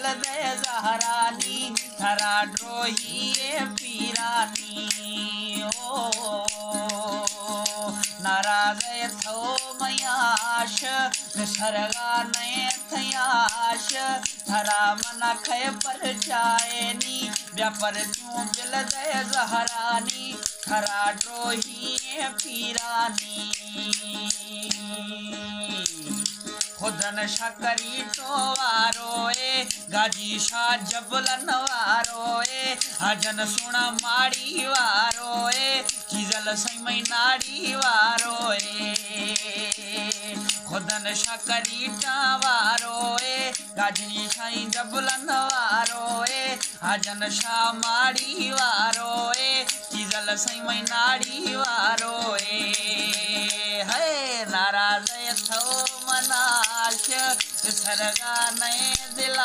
bill दे जहरानी थरा ड्रोही पीरानी ओ नाराज थो मयाश सरगा नए थयाश थरा मना खे पर चायनी व्यापर चूं बिल दे जहरानी थरा ड्रोही पीरानी खुदन शकरी टोवारो गाजी शाह जबलन वारो हजन सुना माड़ी वारो खिजल सैमई नाड़ी वारो खुदन शकरी टावारो गाजी शाह जबलन वारो हजन शाह माड़ी वारो खिजल सैमई नाड़ी वारो है नाराज थो मनाश सरगा नए दिला